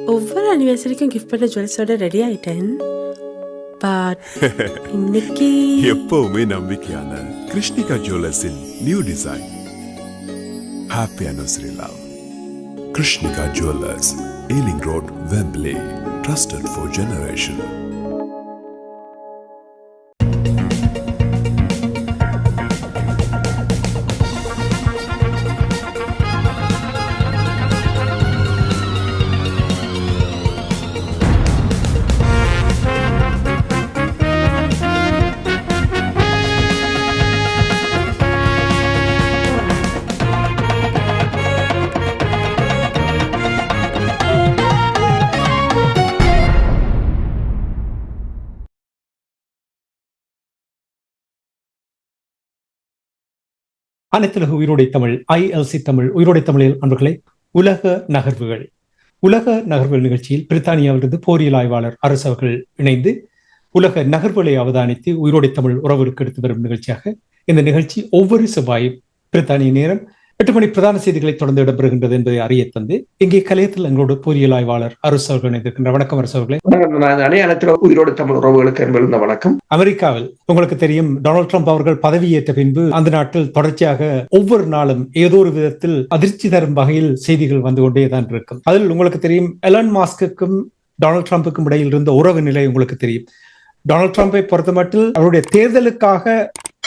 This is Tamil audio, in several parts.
ஒவ்வொரு அனிவர்சரிக்கும் கிஃப்ட் பண்ண ஜுவல்ஸோட ரெடி ஆயிட்டேன். பட் இன்னைக்கு எப்பவுமே நம்பிக்கையான கிருஷ்ணிகா ஜுவல்லர்ஸின் new design. Happy anniversary love. Krishnika jewellers, Ealing road, Wembley. Trusted for generation. அனைத்துலக உயிரோடை தமிழ் ILC தமிழ் உயிரோடை தமிழில் அன்பர்களே, உலக நகர்வுகள் நிகழ்ச்சியில் பிரித்தானியாவிலிருந்து போரியல் ஆய்வாளர் அரசு அவர்கள் இணைந்து உலக நகர்வுகளை அவதானித்து உயிரோடை தமிழ் உறவுகளுக்கு எடுத்து வரும் நிகழ்ச்சியாக இந்த நிகழ்ச்சி ஒவ்வொரு செவ்வாயும் பிரித்தானிய நேரம் 8 மணி பிரதான செய்திகளை தொடர்ந்து இடம்பெறுகின்றது என்பதை அறிய தந்து இங்கே கலையத்தில் எங்களோட பொறியியல் ஆய்வாளர் அரசு அவர்கள் இணைந்திருக்கின்ற. வணக்கம் அரசு அவர்களே. உயிரோடு தமிழ் உறவுகளுக்கு வணக்கம். அமெரிக்காவில் உங்களுக்கு தெரியும், டொனால்ட் ட்ரம்ப் அவர்கள் பதவியேற்ற பின்பு அந்த நாட்டில் தொடர்ச்சியாக ஒவ்வொரு நாளும் ஏதோ ஒரு விதத்தில் அதிர்ச்சி தரும் வகையில் செய்திகள் வந்து கொண்டேதான் இருக்கும். அதில் உங்களுக்கு தெரியும், எலான் மாஸ்குக்கும் டொனால்ட் ட்ரம்புக்கும் இடையில் இருந்த உறவு நிலை உங்களுக்கு தெரியும். டொனால்ட் ட்ரம்பை பொறுத்தமட்டில் அவருடைய தேர்தலுக்காக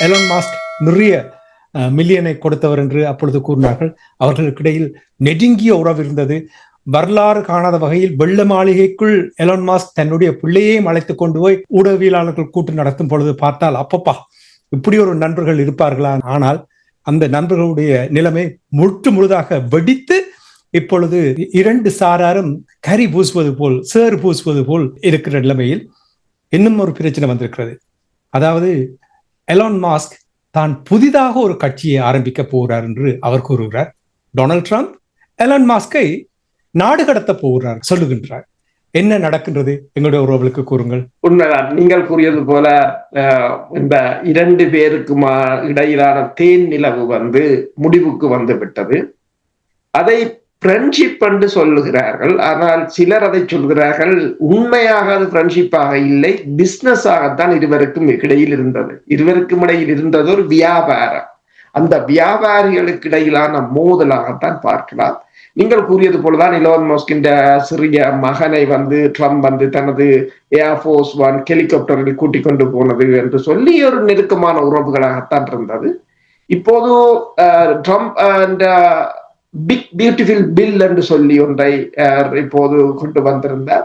எலான் மாஸ்க் நிறைய மில்லியனை கொடுத்தவர் என்று அப்பொழுது கூறினார்கள். அவர்களுக்கிடையில் நெருங்கிய உறவு இருந்தது. வரலாறு காணாத வகையில் வெள்ள மாளிகைக்குள் எலான் மாஸ்க் தன்னுடைய பிள்ளையையும் அழைத்துக் கொண்டு போய் ஊடகவியலாளர்கள் கூட்டு நடத்தும் பொழுது பார்த்தால், அப்பப்பா இப்படி ஒரு நண்பர்கள் இருப்பார்களா? ஆனால் அந்த நண்பர்களுடைய நிலைமை முழுதாக வெடித்து இப்பொழுது இரண்டு சாராரும் கரி பூசுவது போல், சேறு பூசுவது போல் இருக்கிற நிலைமையில் இன்னும் ஒரு பிரச்சனை வந்திருக்கிறது. அதாவது எலான் மாஸ்க் தான் புதிதாக ஒரு கட்சியை ஆரம்பிக்க போகிறார் என்று அவர் கூறுகிறார். டொனால்ட் ட்ரம்ப் எலான் மாஸ்கை நாடு கடத்த போகிறார் சொல்லுகின்றார். என்ன நடக்கின்றது? எங்களுடைய உறவுகளுக்கு கூறுங்கள். உண்மைதான், நீங்கள் கூறியது போல இந்த இரண்டு பேருக்குமா இடையிலான தேன் நிலவு முடிவுக்கு வந்து விட்டது. அதை ஃப்ரெண்ட்ஷிப் என்று சொல்லுகிறார்கள். ஆனால் சிலர் அதை சொல்கிறார்கள், உண்மையாக அது ஃப்ரெண்ட்ஷிப்பாக இல்லை, பிசினஸாகத்தான் இருவருக்கும் இடையில் இருந்தது ஒரு வியாபாரம். அந்த வியாபாரிகளுக்கு இடையிலான மோதலாகத்தான் பார்க்கலாம். நீங்கள் கூறியது போலதான் எலான் மஸ்கின் சிறிய மகனை ட்ரம்ப் தனது ஏர்ஃபோர்ஸ் ஒன் ஹெலிகாப்டரில் கூட்டிக் கொண்டு போனது என்று சொல்லி ஒரு நெருக்கமான உறவுகளாகத்தான் இருந்தது. இப்போது ட்ரம்ப் பிக் பியூட்டிஃபுல் பில் என்று சொல்லி ஒன்றை இப்போது கொண்டு வந்திருந்தார்.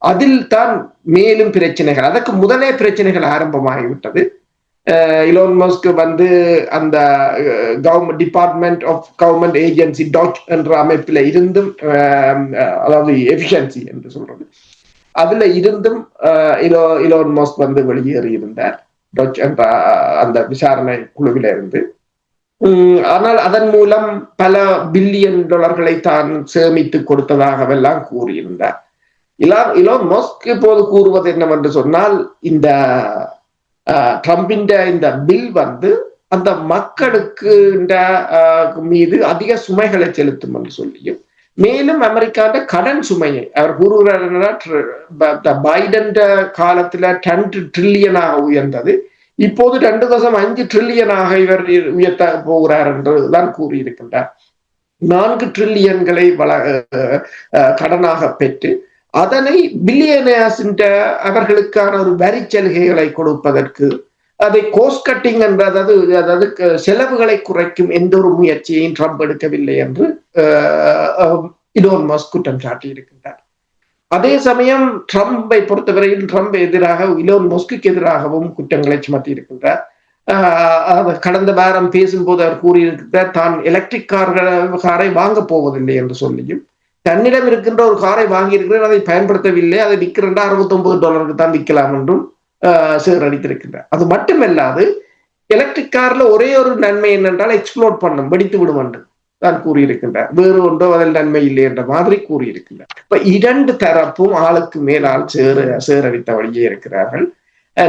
அதில் தான் மேலும் பிரச்சனைகள், அதற்கு முதலே பிரச்சனைகள் ஆரம்பமாகிவிட்டது. எலான் மஸ்க் அந்த government department of government agency டாச் என்ற அமைப்பில் இருந்தும், அதாவது எஃபிஷியன்சி என்று சொல்றது, அதுல இருந்தும் எலான் மஸ்க் வெளியேறி இருந்தார் டாச் என்ற அந்த விசாரணை குழுவில இருந்து. ஆனால் அதன் மூலம் பல பில்லியன் டாலர்களை தான் சேமித்து கொடுத்ததாகவெல்லாம் கூறியிருந்தார். எலான் மஸ்க் இப்போது கூறுவது என்னவென்று சொன்னால், இந்த ட்ரம்பின் இந்த பில் அந்த மக்களுக்கு மீது அதிக சுமைகளை செலுத்தும் என்று சொல்லியும், மேலும் அமெரிக்காண்ட கடன் சுமையை அவர் கூறுகிறார். பைடன் காலத்துல 10 ட்ரில்லியனாக உயர்ந்தது, இப்போது 2.5 ட்ரில்லியனாக இவர் உயர்த்த போகிறார் என்றுதான் கூறியிருக்கின்றார். 4 ட்ரில்லியன்களை கடனாக பெற்று அதனை பில்லியனர்ஸ் அவர்களுக்கான ஒரு வரி சலுகைகளை கொடுப்பதற்கு, அதை கோஸ்ட் கட்டிங் என்ற அதாவது செலவுகளை குறைக்கும் எந்த ஒரு முயற்சியையும் ட்ரம்ப் எடுக்கவில்லை என்று எலான் மஸ்க் குற்றம் சாட்டியிருக்கின்றார். அதே சமயம் ட்ரம்பை பொறுத்தவரையில் ட்ரம்ப் எதிராக எலான் மஸ்குக்கு எதிராகவும் குற்றங்களை சுமத்தி இருக்கின்றார். கடந்த வாரம் பேசும்போது அவர் கூறியிருக்கிறார், தான் எலக்ட்ரிக் காரை வாங்க போவதில்லை என்று சொல்லியும், தன்னிடம் இருக்கின்ற ஒரு காரை வாங்கியிருக்கிறார், அதை பயன்படுத்தவில்லை, அதை விற்கிறா $69 தான் விற்கலாம் என்றும் சேரடித்திருக்கின்றார். அது மட்டுமல்லாது எலக்ட்ரிக் கார்ல ஒரே ஒரு நன்மை என்னென்றால் எக்ஸ்ப்ளோட் பண்ணும், வெடித்து விடும் என்று தான் கூறியிருக்கின்றார். வேறு ஒன்றோ அதில் நன்மை இல்லை என்ற மாதிரி கூறியிருக்கின்றார். இப்ப இரண்டு தரப்பும் ஆளுக்கு மேலால் சேரடித்த வழியே இருக்கிறார்கள்.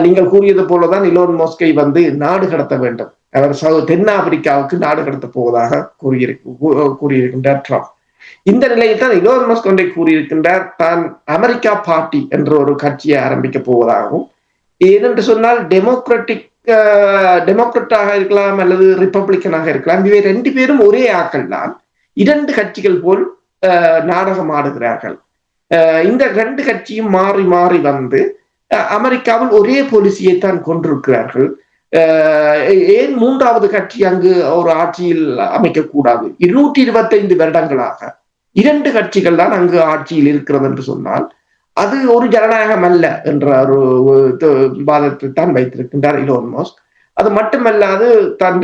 நீங்கள் கூறியது போலதான் எலான் மஸ்கை நாடு கடத்த வேண்டும், அவர் தென்னாப்பிரிக்காவுக்கு நாடு கடத்த போவதாக கூறியிருக்கின்றார் ட்ரம்ப். இந்த நிலையில் தான் இலோன் மஸ்க் ஒன்றை கூறியிருக்கின்றார், தான் அமெரிக்கா பார்ட்டி என்ற ஒரு கட்சியை ஆரம்பிக்க போவதாகவும், ஏனென்று சொன்னால் டெமோக்ராட்டாக இருக்கலாம் அல்லது ரிப்பப்ளிக்கனாக இருக்கலாம், இவை 2 பேரும் ஒரே ஆக்கள் தான், 2 கட்சிகள் போல் நாடகம் ஆடுகிறார்கள். இந்த 2 கட்சியும் மாறி மாறி வந்து அமெரிக்காவில் ஒரே பாலிசியை தான் கொண்டிருக்கிறார்கள். ஏன் 3வது கட்சி அங்கு ஒரு ஆட்சியில் அமைக்கக்கூடாது? 225 வருடங்களாக 2 கட்சிகள் தான் அங்கு ஆட்சியில் இருக்கிறது என்று சொன்னால் அது ஒரு ஜனநாயகம் அல்ல என்ற ஒரு வாதத்தை தான் வைத்திருக்கின்றார் இலோன் மஸ்க். அது மட்டுமல்லாது தன்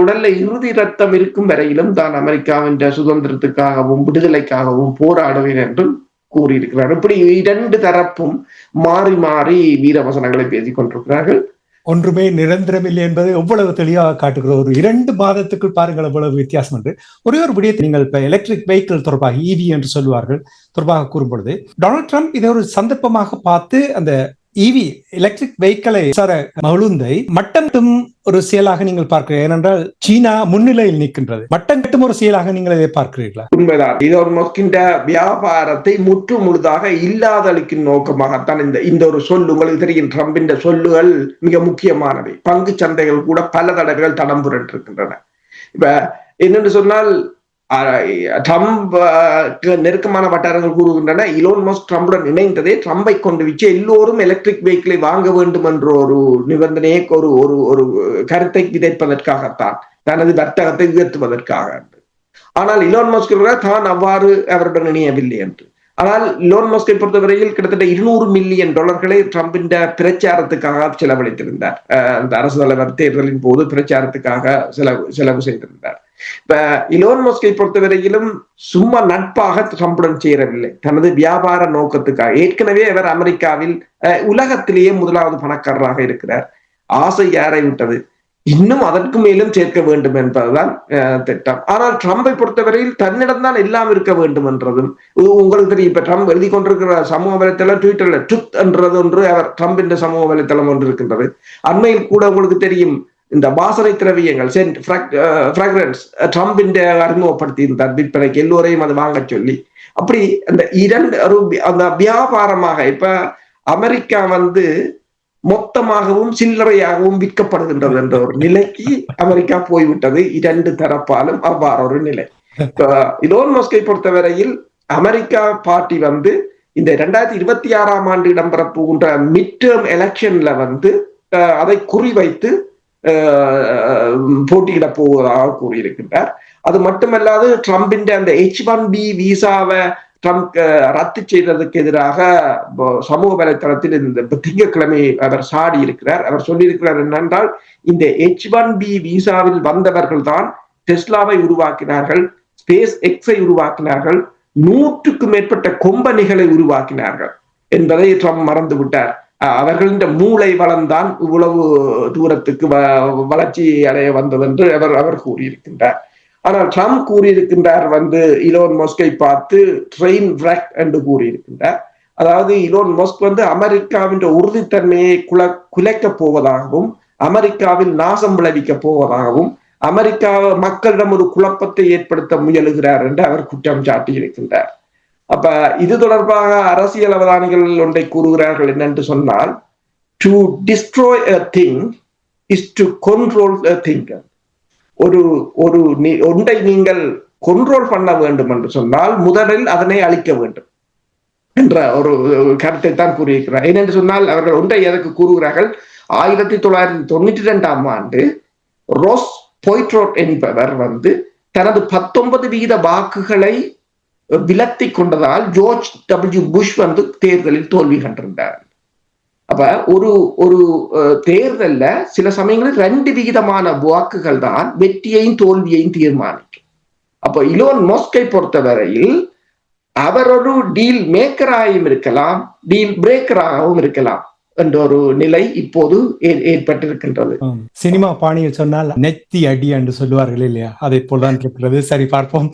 உடல்ல இறுதி இரத்தம் இருக்கும் வரையிலும் தான் அமெரிக்காவின் சுதந்திரத்துக்காகவும் விடுதலைக்காகவும் போராடுவேன் என்றும் கூறியிருக்கிறார். இப்படி 2 தரப்பும் மாறி மாறி வீரவசனங்களை பேசிக் கொண்டிருக்கிறார்கள். ஒன்றுமே நிரந்தரமில்லை என்பதை எவ்வளவு தெளிவாக காட்டுகிற ஒரு 2 மாதத்துக்குள் பாருங்கள் எவ்வளவு வித்தியாசம் என்று. ஒரே ஒரு விடயத்தை நீங்கள் இப்ப எலக்ட்ரிக் வெஹிக்கிள் தொடர்பாக EV என்று சொல்வார்கள் தொடர்பாக கூறும் பொழுது, டொனால்ட் ட்ரம்ப் இதை ஒரு சந்தர்ப்பமாக பார்த்து அந்த EV எலக்ட்ரிக் வெஹிக்கிளை மகிழுந்தை மட்டம் ஒரு செயலாக நீங்கள் பார்க்கிறீர்கள். ஏனென்றால் சீனா முன்னிலையில் நிற்கின்றது. மட்டம் கட்டும் ஒரு செயலாக நீங்கள் இதை பார்க்கிறீர்களா? உண்மைதான். இலோன் மஸ்கின் வியாபாரத்தை முற்று முழுதாக இல்லாதளிக்கும் நோக்கமாகத்தான் இந்த ஒரு சொல். உங்களுக்கு தெரியும், ட்ரம்பின் சொல்லுகள் மிக முக்கியமானவை. பங்கு சந்தைகள் கூட பல தடவைகள் தடம் புரண்டிருக்கின்றன. இப்ப என்னென்று சொன்னால், ட்ரம்ப் நெருக்கமான வட்டாரங்கள் கூறுகின்றன, இலோன் மஸ்க் ட்ரம்புடன் இணைந்ததே ட்ரம்பை கொண்டு வச்சு எல்லோரும் எலக்ட்ரிக் வெஹிக்கிளை வாங்க வேண்டும் என்ற ஒரு நிபந்தனையை ஒரு கருத்தை விதைப்பதற்காகத்தான், தனது வர்த்தகத்தை உயர்த்துவதற்காக. ஆனால் இலோன் மஸ்க் தான் அவ்வாறு அவருடன் இணையவில்லை என்று. ஆனால் இலோன் மஸ்கை பொறுத்தவரையில் கிட்டத்தட்ட $200 மில்லியன் ட்ரம்பின் பிரச்சாரத்துக்காக செலவழித்திருந்தார். அந்த அரசு தலைவர் தேர்தலின் போது பிரச்சாரத்துக்காக செலவு செய்திருந்தார். இப்ப இலோன் மஸ்கை பொறுத்தவரையிலும் சும்மா நட்பாக ட்ரம்புடன் சேரவில்லை, தனது வியாபார நோக்கத்துக்காக. ஏற்கனவே அவர் அமெரிக்காவில் உலகத்திலேயே 1வது பணக்காரராக இருக்கிறார். ஆசை யாரை விட்டது? இன்னும் அதற்கு மேலும் சேர்க்க வேண்டும் என்பதுதான் திட்டம். ஆனால் ட்ரம்பை பொறுத்தவரையில் தன்னிடம்தான் எல்லாம் இருக்க வேண்டும் என்றதும் உங்களுக்கு தெரியும். இப்ப ட்ரம்ப் எழுதி கொண்டிருக்கிற சமூக வலைத்தளம் ட்விட்டர்ல ட்ருத் என்றது ஒன்று, அவர் ட்ரம்பின் சமூக வலைத்தளம் ஒன்று இருக்கின்றது. அண்மையில் கூட உங்களுக்கு தெரியும், இந்த வாசனை திரவியங்கள் ஃப்ராக்ரன்ஸ் ட்ரம்பின் அறிமுகப்படுத்தி இருந்தார் விற்பனைக்கு, எல்லோரையும் அது வாங்க சொல்லி. அப்படி அந்த வியாபாரமாக இப்ப அமெரிக்கா மொத்தமாகவும் சில்லறையாகவும் விற்கப்படுகின்றது என்ற ஒரு நிலைக்கு அமெரிக்கா போய்விட்டது. 2 தரப்பாலும் அவ்வாறு ஒரு நிலை. இலோன் மஸ்கை பொறுத்தவரையில் அமெரிக்கா பார்ட்டி இந்த 2026ஆம் ஆண்டு இடம்பெற போகின்ற மிட் டேர்ம் எலெக்ஷன்ல அதை குறிவைத்து போட்டியிட போவதாக கூறியிருக்கின்றார். அது மட்டுமல்லாது ட்ரம்பின் அந்த H1B விசாவை ட்ரம்ப் ரத்து செய்ததுக்கு எதிராக சமூக வலைத்தளத்தில் இந்த திங்கட்கிழமை அவர் சாடி இருக்கிறார். அவர் சொல்லியிருக்கிறார் என்னென்றால், இந்த H1B விசாவில் வந்தவர்கள் தான் டெஸ்லாவை உருவாக்கினார்கள், ஸ்பேஸ் எக்ஸை உருவாக்கினார்கள், 100க்கும் மேற்பட்ட கம்பெனிகளை உருவாக்கினார்கள் என்பதை ட்ரம்ப் மறந்து விட்டார். அவர்களின் மூளை வளம்தான் இவ்வளவு தூரத்துக்கு வளர்ச்சி அடைய வந்தது என்று அவர் கூறியிருக்கின்றார். ஆனால் ட்ரம்ப் கூறியிருக்கின்றார் இலோன் மஸ்கை பார்த்து ட்ரெயின் விராக் என்று கூறியிருக்கின்றார். அதாவது இலோன் மஸ்க் அமெரிக்காவின் உறுதித்தன்மையை குலைக்கப் போவதாகவும், அமெரிக்காவில் நாசம் விளைவிக்க போவதாகவும், அமெரிக்கா மக்களிடம் ஒரு குழப்பத்தை ஏற்படுத்த முயலுகிறார் என்று அவர் குற்றம் சாட்டியிருக்கின்றார். அப்ப இது தொடர்பாக அரசியல் அவதானிகள் ஒன்றை கூறுகிறார்கள். என்னென்று சொன்னால், to destroy a thing is to control a thinker. ஒன்றை நீங்கள் கண்ட்ரோல் பண்ண வேண்டும் என்று சொன்னால் முதலில் அதனை அழிக்க வேண்டும் என்ற ஒரு கருத்தை தான் கூறியிருக்கிறார். ஏனென்று சொன்னால், அவர்கள் ஒன்றை எதற்கு கூறுகிறார்கள், 1992ஆம் ஆண்டு ரோஸ் பொய்ட்ரோட் என்பவர் தனது 19% வாக்குகளை விலத்தி கொண்டதால் ஜார்ஜ் W. புஷ் தேர்தலில் தோல்வி கண்டிருந்தார். அப்ப ஒரு தேர்தல்ல சில சமயங்களில் 2% வாக்குகள் தான் வெற்றியையும் தோல்வியையும் தீர்மானிக்கும். அப்ப இலோன் மஸ்கை பொறுத்தவரையில் அவர் ஒரு டீல் மேக்கராகவும் இருக்கலாம், டீல் பிரேக்கராகவும் இருக்கலாம். என்ற ஒரு நிலை இப்போது ஏற்பட்டிருக்கின்றது. சினிமா பாணியில் சொன்னால் நெத்தி அடி என்று சொல்லுவார்கள் இல்லையா, அதை போல்தான் இருக்கிறது. சரி, பார்ப்போம்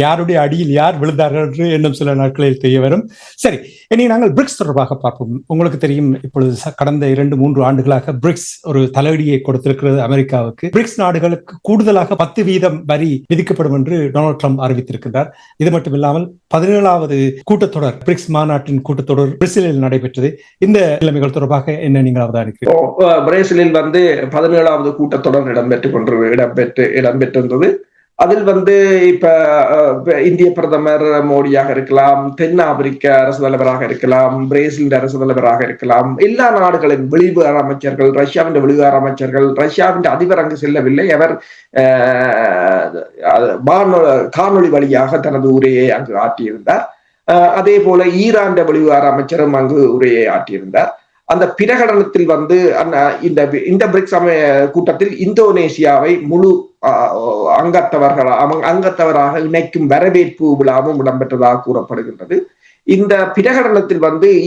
யாருடைய அடியில் யார் விழுந்தார்கள் என்று இன்னும் சில நாட்களில் தெரிய வரும். சரி, இனி நாங்கள் பிரிக்ஸ் தொடர்பாக பார்ப்போம். உங்களுக்கு தெரியும், இப்பொழுது கடந்த 2-3 ஆண்டுகளாக பிரிக்ஸ் ஒரு தலையடியை கொடுத்திருக்கிறது அமெரிக்காவுக்கு. பிரிக்ஸ் நாடுகளுக்கு கூடுதலாக 10% வரி விதிக்கப்படும் என்று டொனால்ட் ட்ரம்ப் அறிவித்திருக்கிறார். இது மட்டும் இல்லாமல் 17வது கூட்டத்தொடர், பிரிக்ஸ் மாநாட்டின் கூட்டத்தொடர் பிரேசிலில் நடைபெற்றது. இந்த நிலைமைகள் தொடர்பாக என்ன நீங்கள் அவதானிக்கிறீர்கள்? பிரேசிலில் 17வது கூட்டத்தொடர் இடம்பெற்றிருந்தது. அதில் இப்ப இந்திய பிரதமர் மோடியாக இருக்கலாம், தென் ஆப்பிரிக்க அரசு தலைவராக இருக்கலாம், பிரேசில் அரசு தலைவராக இருக்கலாம், எல்லா நாடுகளின் வெளிவிவகார அமைச்சர்கள், ரஷ்யாவின் வெளிவிவகார அமைச்சர்கள், ரஷ்யாவின் அதிபர் அங்கு செல்லவில்லை. அவர் காணொளி வழியாக தனது உரையை அங்கு ஆற்றியிருந்தார். அதே போல ஈரான் வெளிவிவகார அமைச்சரும் அங்கு உரையை ஆற்றியிருந்தார். அந்த பிரகடனத்தில் இந்த பிரிக்ஸ் கூட்டத்தில் இந்தோனேசியாவை முழு அங்கத்தவராக இணைக்கும் வரவேற்பு விழாவும் இடம்பெற்றதாக கூறப்படுகின்றது. இந்த பிரகடனத்தில்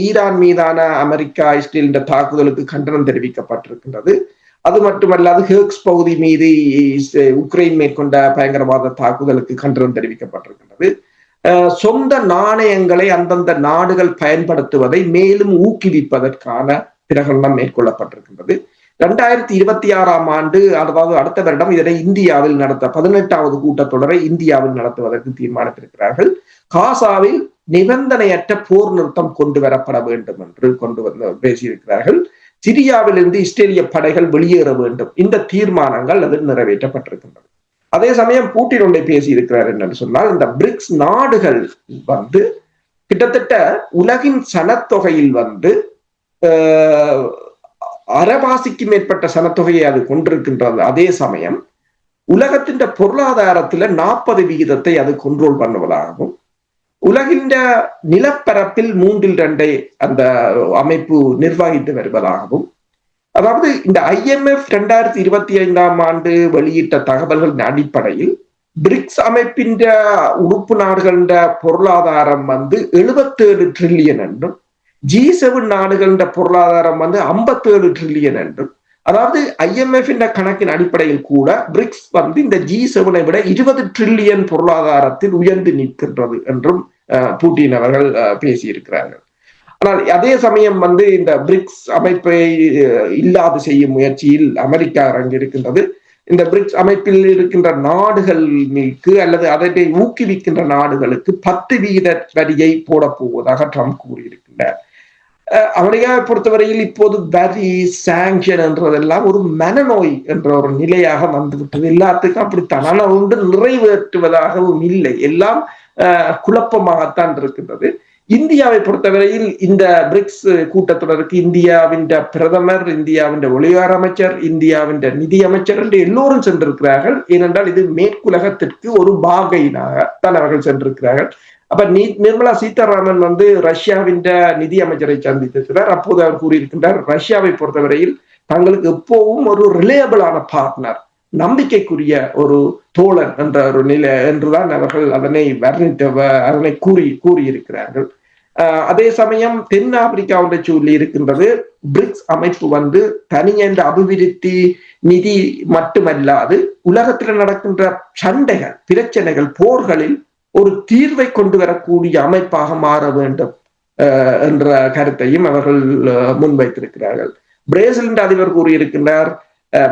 ஈரான் மீதான அமெரிக்கா இஸ்ரேல் தாக்குதலுக்கு கண்டனம் தெரிவிக்கப்பட்டிருக்கின்றது. அது மட்டுமல்லாது ஹெர்க்ஸ் பகுதி மீது உக்ரைன் மேற்கொண்ட பயங்கரவாத தாக்குதலுக்கு கண்டனம் தெரிவிக்கப்பட்டிருக்கின்றது. சொந்த நாணயங்களை அந்தந்த நாடுகள் பயன்படுத்துவதை மேலும் ஊக்குவிப்பதற்கான பிரகடனம் மேற்கொள்ளப்பட்டிருக்கின்றது. 2026ஆம் ஆண்டு, அதாவது அடுத்த வருடம் இதனை இந்தியாவில் 18வது கூட்டத்தொடரை இந்தியாவில் நடத்துவதற்கு தீர்மானித்திருக்கிறார்கள். காசாவில் நிபந்தனையற்ற போர் நிறுத்தம் கொண்டு வரப்பட வேண்டும் என்று பேசியிருக்கிறார்கள். சிரியாவிலிருந்து இஸ்ரேலிய படைகள் வெளியேற வேண்டும். இந்த தீர்மானங்கள் அதில் நிறைவேற்றப்பட்டிருக்கின்றன. அதே சமயம் பூட்டின் ஒன்றை பேசியிருக்கிறார் என்று சொன்னால், இந்த பிரிக்ஸ் நாடுகள் கிட்டத்தட்ட உலகின் சனத்தொகையில் அரைவாசிக்கு மேற்பட்ட சனத்தொகையை அது கொண்டிருக்கின்றது. அதே சமயம் உலகத்தின் பொருளாதாரத்துல 40% அது கண்ட்ரோல் பண்ணுவதாகவும், உலகின் நிலப்பரப்பில் 2/3 அந்த அமைப்பு நிர்வகித்து வருவதாகவும், அதாவது இந்த IMF 2025ஆம் ஆண்டு வெளியிட்ட தகவல்களின் அடிப்படையில் பிரிக்ஸ் அமைப்பின் உறுப்பு நாடுகளின் பொருளாதாரம் 77 டிரில்லியன் என்றும், G7 நாடுகளின் பொருளாதாரம் 57 டிரில்லியன் என்றும், அதாவது IMF கணக்கின் அடிப்படையில் கூட பிரிக்ஸ் இந்த G7 விட 20 டிரில்லியன் பொருளாதாரத்தில் உயர்ந்து நிற்கின்றது என்றும் புட்டின் அவர்கள் பேசியிருக்கிறார்கள். ஆனால் அதே சமயம் இந்த பிரிக்ஸ் அமைப்பை இல்லாது செய்யும் முயற்சியில் அமெரிக்கா இறங்கியிருக்கின்றது. இந்த பிரிக்ஸ் அமைப்பில் இருக்கின்ற நாடுகளுக்கு அல்லது அதை ஊக்குவிக்கின்ற நாடுகளுக்கு 10% வரியை போட போவதாக ட்ரம்ப் கூறியிருக்கின்றார். அமெரிக்காவை பொறுத்தவரையில் இப்போது வரி சாங்ஷன் என்றதெல்லாம் ஒரு மனநோய் என்ற ஒரு நிலையாக வந்துவிட்டது. எல்லாத்துக்கும் அப்படித்தான், ஆனால் ஒன்று நிறைவேற்றுவதாகவும் இல்லை, எல்லாம் குழப்பமாகத்தான் இருக்கின்றது. இந்தியாவை பொறுத்தவரையில் இந்த பிரிக்ஸ் கூட்டத்தொடருக்கு இந்தியாவின் பிரதமர், இந்தியாவின் வெளிவிவகார அமைச்சர், இந்தியாவின் நிதி அமைச்சர் என்று எல்லோரும் சென்றிருக்கிறார்கள். ஏனென்றால் இது மேற்குலகத்திற்கு ஒரு பாகையினாகத்தான் அவர்கள் சென்றிருக்கிறார்கள். அப்ப நிர்மலா சீதாராமன் ரஷ்யாவின் நிதி அமைச்சரை சந்தித்திருக்கிறார். அப்போது அவர் கூறியிருக்கின்றார், ரஷ்யாவை பொறுத்தவரையில் தங்களுக்கு எப்பவும் ஒரு ரிலையபிளான பார்ட்னர், நம்பிக்கைக்குரிய ஒரு தோழன் என்ற ஒரு நிலை என்றுதான் அவர்கள் அதனை கூறியிருக்கிறார்கள். அதே சமயம் தென் ஆப்பிரிக்கா ஒன்றை சொல்லி இருக்கின்றது, பிரிக்ஸ் அமைப்பு தனியென்ற அபிவிருத்தி நிதி மட்டுமல்லாது உலகத்தில் நடக்கின்ற சண்டைகள், பிரச்சனைகள், போர்களில் ஒரு தீர்வை கொண்டு வரக்கூடிய அமைப்பாக மாற வேண்டும் என்ற கருத்தையும் அவர்கள் முன்வைத்திருக்கிறார்கள். பிரேசில் அதிபர் கூறியிருக்கின்றார்,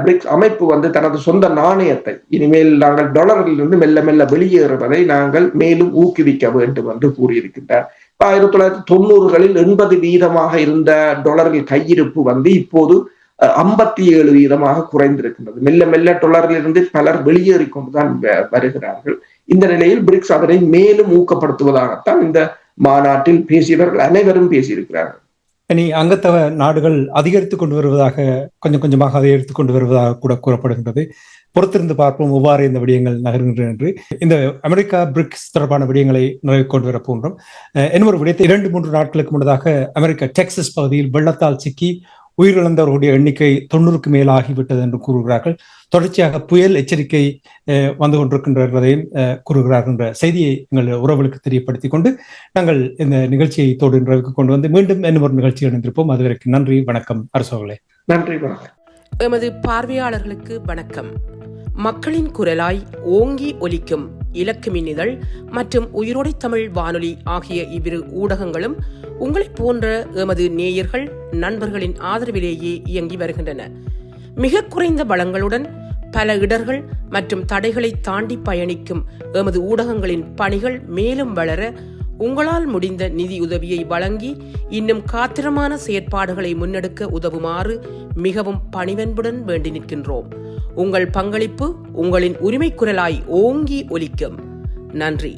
பிரிக்ஸ் அமைப்பு தனது சொந்த நாணயத்தை இனிமேல் நாங்கள் டாலரிலிருந்து மெல்ல மெல்ல வெளியேறுவதை நாங்கள் மேலும் ஊக்குவிக்க வேண்டும் என்று கூறியிருக்கின்றார். 1990களில் 80% இருந்த டாலரில் கையிருப்பு இப்போது 57% குறைந்திருக்கின்றது. மெல்ல மெல்ல டாலரிலிருந்து பலர் வெளியேறி கொண்டுதான் வருகிறார்கள். இந்த நிலையில் பிரிக்ஸ் அதனை மேலும் ஊக்கப்படுத்துவதாகத்தான் இந்த மாநாட்டில் பேசியவர்கள் அனைவரும் பேசியிருக்கிறார்கள். இனி அங்கத்தவ நாடுகள் அதிகரித்துக் கொண்டு வருவதாக, கொஞ்சம் கொஞ்சமாக அதிகரித்துக் கொண்டு வருவதாக கூட கூறப்படுகின்றது. பொறுத்திருந்து பார்ப்போம் எவ்வாறு இந்த விடயங்கள் நகர்கின்றன என்று. இந்த அமெரிக்கா பிரிக்ஸ் தொடர்பான விடயங்களை நிறைவு கொண்டு வர போன்றோம். இன்னொரு விடயத்தை 2-3 நாட்களுக்கு முன்னதாக அமெரிக்கா டெக்சஸ் பகுதியில் வெள்ளத்தால் சிக்கி உயிரிழந்தவர்களுடைய எண்ணிக்கை 90க்கு மேல் ஆகிவிட்டது என்று கூறுகிறார்கள். தொடர்ச்சியாக புயல் எச்சரிக்கை வந்து கொண்டிருக்கின்றதையும் கூறுகிறார்கள் என்ற செய்தியை எங்கள் உறவுகளுக்கு தெரியப்படுத்திக் கொண்டு நாங்கள் இந்த நிகழ்ச்சியை தொடர்ந்து கொண்டு வந்து மீண்டும் இன்னும் ஒரு நிகழ்ச்சி இணைந்திருப்போம். அதுவரைக்கும் நன்றி, வணக்கம். அரசோகளே நன்றி, வணக்கம். எமது பார்வையாளர்களுக்கு வணக்கம். மக்களின் குரலாய் ஓங்கி ஒலிக்கும் இலக்கு மின்னிதழ் மற்றும் உயிரோடை தமிழ் வானொலி ஆகிய இவ்விரு ஊடகங்களும் உங்களைப் போன்ற எமது நேயர்கள் நண்பர்களின் ஆதரவிலேயே இயங்கி வருகின்றன. மிக குறைந்த வளங்களுடன் பல இடர்கள் மற்றும் தடைகளை தாண்டி பயணிக்கும் எமது ஊடகங்களின் பணிகள் மேலும் வளர உங்களால் முடிந்த நிதியுதவியை வழங்கி இன்னும் காத்திரமான செயற்பாடுகளை முன்னெடுக்க உதவுமாறு மிகவும் பணிவன்புடன் வேண்டி நிற்கின்றோம். உங்கள் பங்களிப்பு உங்களின் உரிமை குரலாய் ஓங்கி ஒலிக்கும். நன்றி.